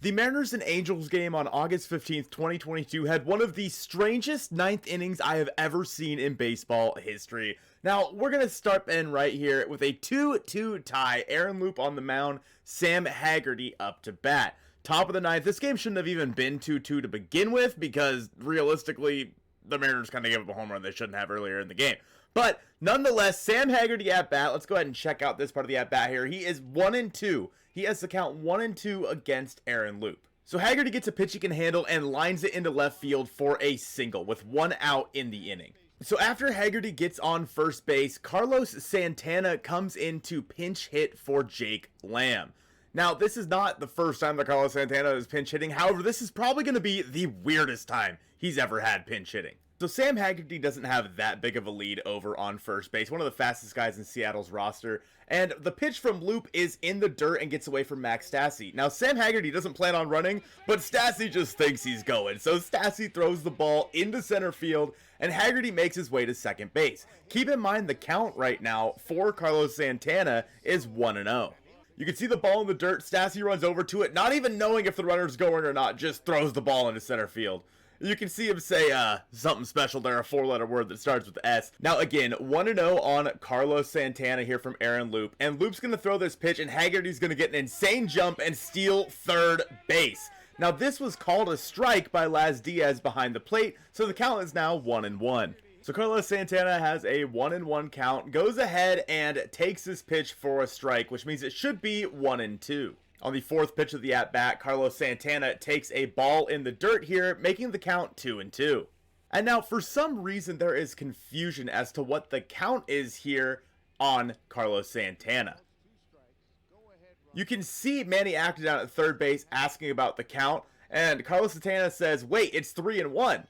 The Mariners and Angels game on August 15th, 2022 had one of the strangest ninth innings I have ever seen in baseball history. Now, we're going to start in right here with a 2-2 tie. Aaron Loup on the mound, Sam Haggerty up to bat. Top of the ninth, this game shouldn't have even been 2-2 to begin with because realistically, the Mariners kind of gave up a home run they shouldn't have earlier in the game. But nonetheless, Sam Haggerty at bat. Let's go ahead and check out this part of the at bat here. He is 1-2. He has the count 1-2 against Aaron Loup. So Haggerty gets a pitch he can handle and lines it into left field for a single with 1 out in the inning. So after Haggerty gets on first base, Carlos Santana comes in to pinch hit for Jake Lamb. Now, this is not the first time that Carlos Santana is pinch hitting. However, this is probably going to be the weirdest time he's ever had pinch hitting. So Sam Haggerty doesn't have that big of a lead over on first base, one of the fastest guys in Seattle's roster, and the pitch from Loup is in the dirt and gets away from Max Stassi. Now Sam Haggerty doesn't plan on running, but Stassi just thinks he's going, so Stassi throws the ball into center field, and Haggerty makes his way to second base. Keep in mind the count right now for Carlos Santana is 1-0. You can see the ball in the dirt, Stassi runs over to it, not even knowing if the runner's going or not, just throws the ball into center field. You can see him say something special there, a 4-letter word that starts with S. Now again, 1-0 on Carlos Santana here from Aaron Loup. And Loup's going to throw this pitch and Haggerty's going to get an insane jump and steal third base. Now this was called a strike by Laz Diaz behind the plate, so the count is now 1-1. So Carlos Santana has a 1-1 count, goes ahead and takes this pitch for a strike, which means it should be 1-2. On the fourth pitch of the at-bat, Carlos Santana takes a ball in the dirt here, making the count 2-2. And now, for some reason, there is confusion as to what the count is here on Carlos Santana. You can see Manny acted down at third base asking about the count, and Carlos Santana says, wait, it's 3-1.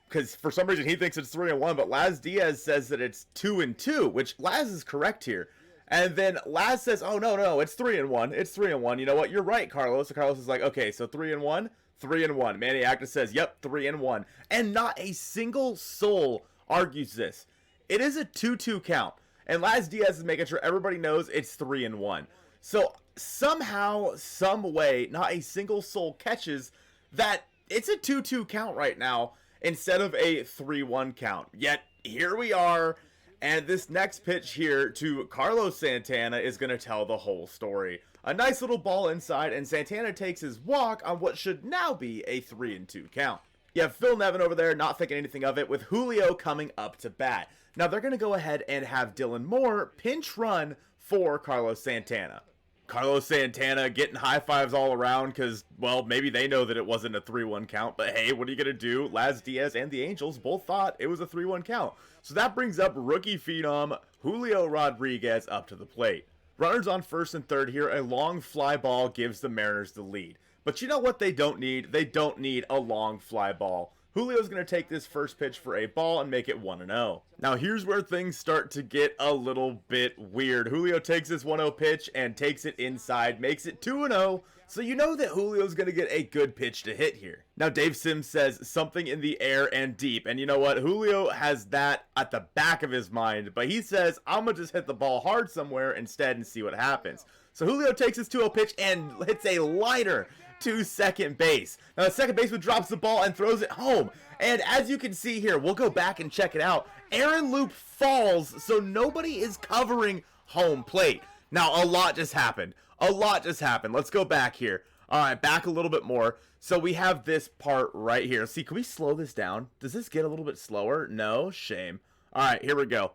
Because for some reason he thinks it's 3-1, but Laz Diaz says that it's 2-2, which Laz is correct here. And then Laz says, oh, no, it's 3-1. It's 3-1. You know what? You're right, Carlos. So Carlos is like, okay, so 3-1, 3-1. Manny Acta says, yep, 3-1. And not a single soul argues this. It is a 2-2 count. And Laz Diaz is making sure everybody knows it's 3-1. So somehow, some way, not a single soul catches that it's a 2-2 count right now instead of a 3-1 count. Yet, here we are. And this next pitch here to Carlos Santana is going to tell the whole story. A nice little ball inside, and Santana takes his walk on what should now be a 3-2 count. You have Phil Nevin over there not thinking anything of it, with Julio coming up to bat. Now they're going to go ahead and have Dylan Moore pinch run for Carlos Santana. Carlos Santana getting high fives all around because, well, maybe they know that it wasn't a 3-1 count, but hey, what are you going to do? Laz Diaz and the Angels both thought it was a 3-1 count. So that brings up rookie phenom Julio Rodriguez up to the plate. Runners on first and third here, a long fly ball gives the Mariners the lead. But you know what they don't need? They don't need a long fly ball. Julio's going to take this first pitch for a ball and make it 1-0. Now here's where things start to get a little bit weird. Julio takes this 1-0 pitch and takes it inside, makes it 2-0. So you know that Julio's going to get a good pitch to hit here. Now Dave Sims says something in the air and deep. And you know what? Julio has that at the back of his mind. But he says, I'm going to just hit the ball hard somewhere instead and see what happens. So Julio takes his 2-0 pitch and hits a liner to second base. Now the second baseman drops the ball and throws it home. And as you can see here, we'll go back and check it out. Aaron Loup falls, so nobody is covering home plate. Now a lot just happened. Let's go back here. All right, back a little bit more. So we have this part right here. See, can we slow this down? Does this get a little bit slower? No, shame. All right, here we go.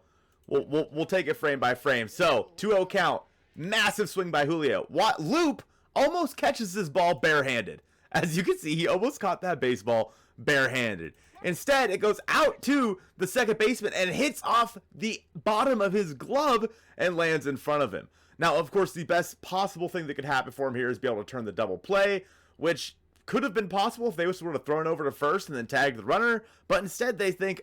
We'll take it frame by frame. So 2-0 count. Massive swing by Julio. Loup almost catches this ball barehanded. As you can see, he almost caught that baseball barehanded. Instead, it goes out to the second baseman and hits off the bottom of his glove and lands in front of him. Now, of course, the best possible thing that could happen for him here is be able to turn the double play, which could have been possible if they would have thrown over to first and then tagged the runner. But instead, they think,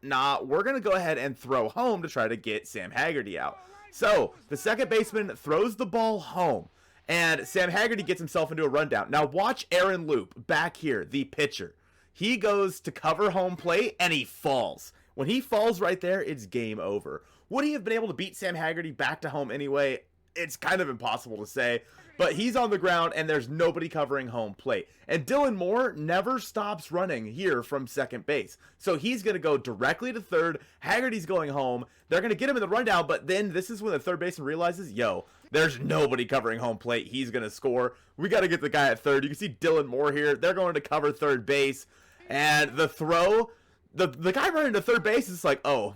nah, we're going to go ahead and throw home to try to get Sam Haggerty out. So, the second baseman throws the ball home. And Sam Haggerty gets himself into a rundown. Now watch Aaron Loup back here, the pitcher. He goes to cover home plate and he falls. When he falls right there, it's game over. Would he have been able to beat Sam Haggerty back to home anyway? It's kind of impossible to say. but he's on the ground and there's nobody covering home plate. And Dylan Moore never stops running here from second base. So he's going to go directly to third. Haggerty's going home. They're going to get him in the rundown, but then this is when the third baseman realizes, yo, there's nobody covering home plate. He's going to score. We got to get the guy at third. You can see Dylan Moore here. They're going to cover third base. And the throw, the guy running to third base is like, oh,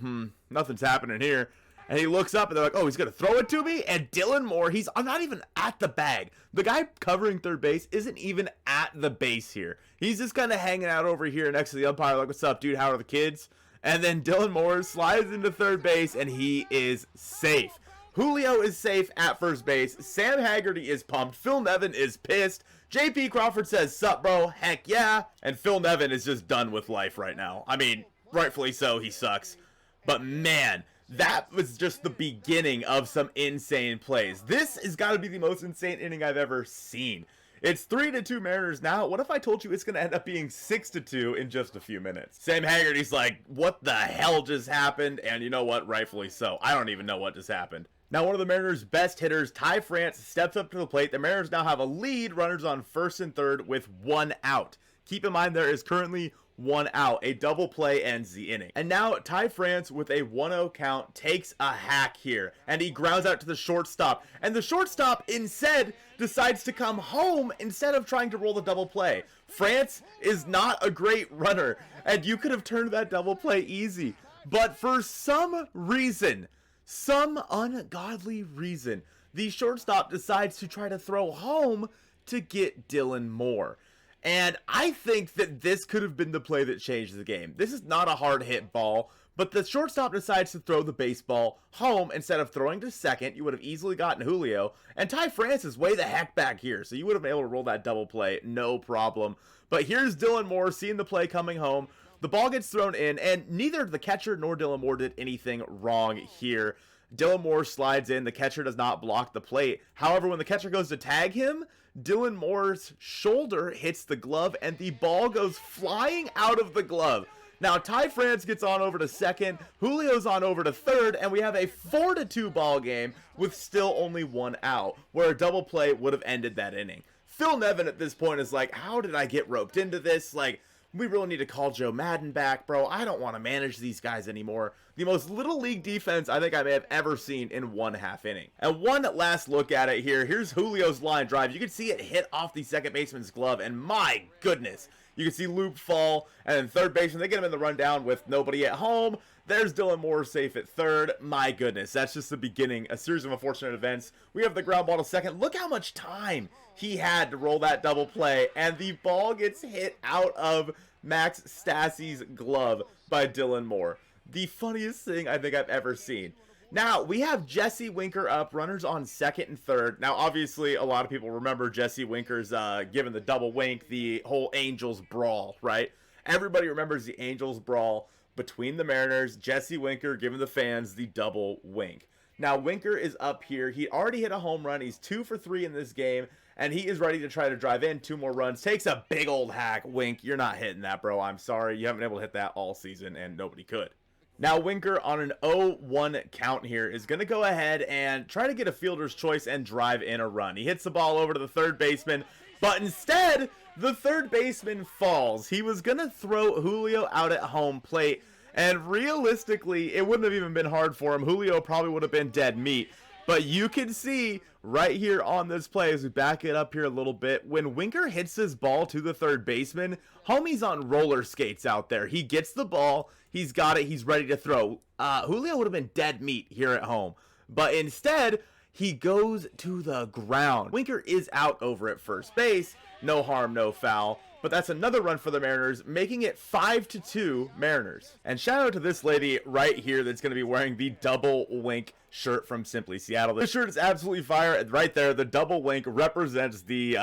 nothing's happening here. And he looks up and they're like, oh, he's going to throw it to me? And Dylan Moore, he's not even at the bag. The guy covering third base isn't even at the base here. He's just kind of hanging out over here next to the umpire like, what's up, dude? How are the kids? And then Dylan Moore slides into third base and he is safe. Julio is safe at first base. Sam Haggerty is pumped. Phil Nevin is pissed. JP Crawford says, sup, bro? Heck yeah. And Phil Nevin is just done with life right now. I mean, rightfully so. He sucks. But man, that was just the beginning of some insane plays. This has got to be the most insane inning I've ever seen. It's 3-2 Mariners now. What if I told you it's going to end up being 6-2 in just a few minutes? Sam Haggerty's like, what the hell just happened? And you know what? Rightfully so. I don't even know what just happened. Now, one of the Mariners' best hitters, Ty France, steps up to the plate. The Mariners now have a lead, runners on first and third with 1 out. Keep in mind there is currently 1 out. A double play ends the inning. And now Ty France with a 1-0 count takes a hack here. And he grounds out to the shortstop. And the shortstop instead decides to come home instead of trying to roll the double play. France is not a great runner. And you could have turned that double play easy. But for some reason, some ungodly reason, the shortstop decides to try to throw home to get Dylan Moore. And I think that this could have been the play that changed the game. This is not a hard hit ball, but the shortstop decides to throw the baseball home instead of throwing to second. You would have easily gotten Julio. And Ty France is way the heck back here, so you would have been able to roll that double play, no problem. But here's Dylan Moore seeing the play coming home. The ball gets thrown in, and neither the catcher nor Dylan Moore did anything wrong here. Dylan Moore slides in. The catcher does not block the plate. However, when the catcher goes to tag him, Dylan Moore's shoulder hits the glove, and the ball goes flying out of the glove. Now, Ty France gets on over to second, Julio's on over to third, and we have a 4-2 ball game with still only 1 out, where a double play would have ended that inning. Phil Nevin at this point is like, how did I get roped into this? Like, we really need to call Joe Madden back, bro. I don't want to manage these guys anymore. The most little league defense I think I may have ever seen in 1/2 inning. And one last look at it here. Here's Julio's line drive. You can see it hit off the second baseman's glove, and my goodness. You can see Loop fall, and then third baseman, they get him in the rundown with nobody at home. There's Dylan Moore safe at third. My goodness, that's just the beginning. A series of unfortunate events. We have the ground ball to second. Look how much time he had to roll that double play, and the ball gets hit out of Max Stassi's glove by Dylan Moore. The funniest thing I think I've ever seen. Now, we have Jesse Winker up, runners on second and third. Now, obviously, a lot of people remember Jesse Winker's given the double wink, the whole Angels brawl, right? Everybody remembers the Angels brawl between the Mariners, Jesse Winker giving the fans the double wink. Now, Winker is up here. He already hit a home run. He's 2 for 3 in this game, and he is ready to try to drive in 2 more runs. Takes a big old hack. Wink, you're not hitting that, bro. I'm sorry. You haven't been able to hit that all season, and nobody could. Now, Winker on an 0-1 count here is going to go ahead and try to get a fielder's choice and drive in a run. He hits the ball over to the third baseman, but instead, the third baseman falls. He was going to throw Julio out at home plate, and realistically, it wouldn't have even been hard for him. Julio probably would have been dead meat. But you can see right here on this play, as we back it up here a little bit, when Winker hits his ball to the third baseman, homie's on roller skates out there. He gets the ball, he's got it, he's ready to throw. Julio would have been dead meat here at home. But instead, he goes to the ground. Winker is out over at first base. No harm, no foul. But that's another run for the Mariners, making it 5-2 Mariners. And shout out to this lady right here that's going to be wearing the double wink shirt from Simply Seattle. This shirt is absolutely fire. Right there, the double wink represents the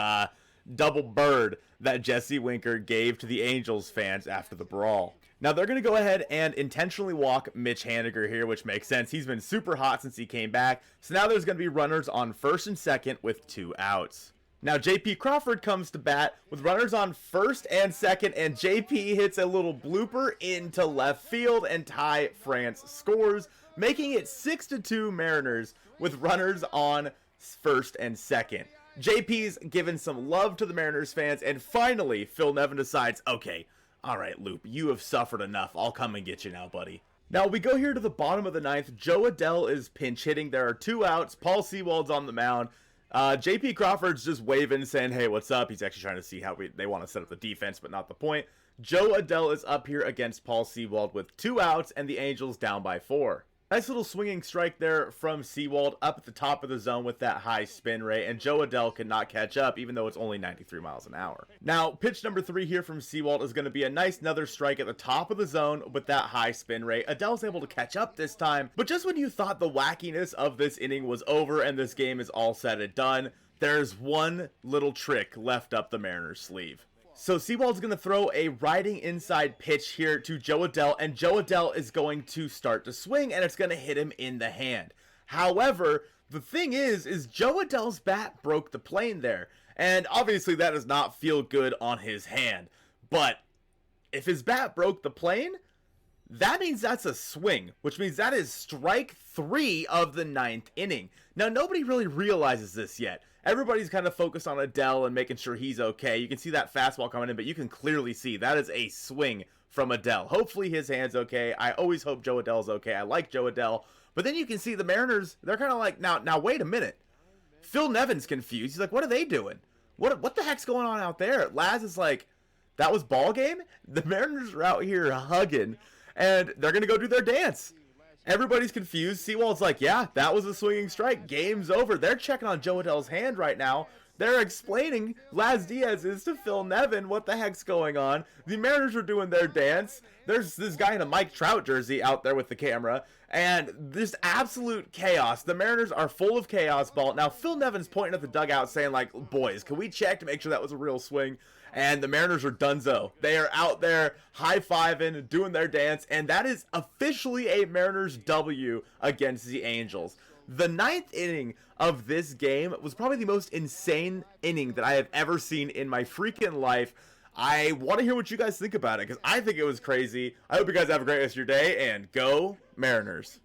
double bird that Jesse Winker gave to the Angels fans after the brawl. Now, they're going to go ahead and intentionally walk Mitch Haniger here, which makes sense. He's been super hot since he came back. So now there's going to be runners on first and second with 2 outs. Now, JP Crawford comes to bat with runners on first and second, and JP hits a little blooper into left field, and Ty France scores, making it 6-2 Mariners with runners on first and second. JP's given some love to the Mariners fans, and finally, Phil Nevin decides, okay, all right, Loop, you have suffered enough. I'll come and get you now, buddy. Now, we go here to the bottom of the ninth. Joe Adell is pinch hitting. There are 2 outs. Paul Sewald's on the mound. JP Crawford's just waving, saying, hey, what's up? He's actually trying to see how they want to set up the defense, but not the point. Joe Adell is up here against Paul Sewald with 2 outs, and the Angels down by 4. Nice little swinging strike there from Sewald up at the top of the zone with that high spin rate, and Joe Adell cannot catch up, even though it's only 93 miles an hour. Now, pitch number 3 here from Sewald is going to be a nice another strike at the top of the zone with that high spin rate. Adell's able to catch up this time, but just when you thought the wackiness of this inning was over and this game is all said and done, there's one little trick left up the Mariners' sleeve. So Sewald's going to throw a riding inside pitch here to Joe Adell, and Joe Adell is going to start to swing, and it's going to hit him in the hand. However, the thing is Joe Adell's bat broke the plane there, and obviously that does not feel good on his hand. But if his bat broke the plane, that means that's a swing, which means that is strike 3 of the 9th inning. Now, nobody really realizes this yet. Everybody's kind of focused on Adell and making sure he's okay. You can see that fastball coming in, but you can clearly see that is a swing from Adell. Hopefully his hand's okay. I always hope Joe Adell's okay. I like Joe Adell. But then you can see the Mariners, they're kind of like, now wait a minute. Phil Nevin's confused. He's like, what are they doing? What the heck's going on out there? Laz is like, that was ball game? The Mariners are out here hugging, and they're going to go do their dance. Everybody's confused. Sewald's like, yeah, that was a swinging strike. Game's over. They're checking on Joe Adell's hand right now. They're explaining Laz Diaz is to Phil Nevin. What the heck's going on? The Mariners are doing their dance. There's this guy in a Mike Trout jersey out there with the camera. And there's absolute chaos. The Mariners are full of chaos ball. Now, Phil Nevin's pointing at the dugout saying, like, boys, can we check to make sure that was a real swing? And the Mariners are donezo. They are out there high-fiving, doing their dance, and that is officially a Mariners W against the Angels. The 9th inning of this game was probably the most insane inning that I have ever seen in my freaking life. I want to hear what you guys think about it, because I think it was crazy. I hope you guys have a great rest of your day, and go Mariners.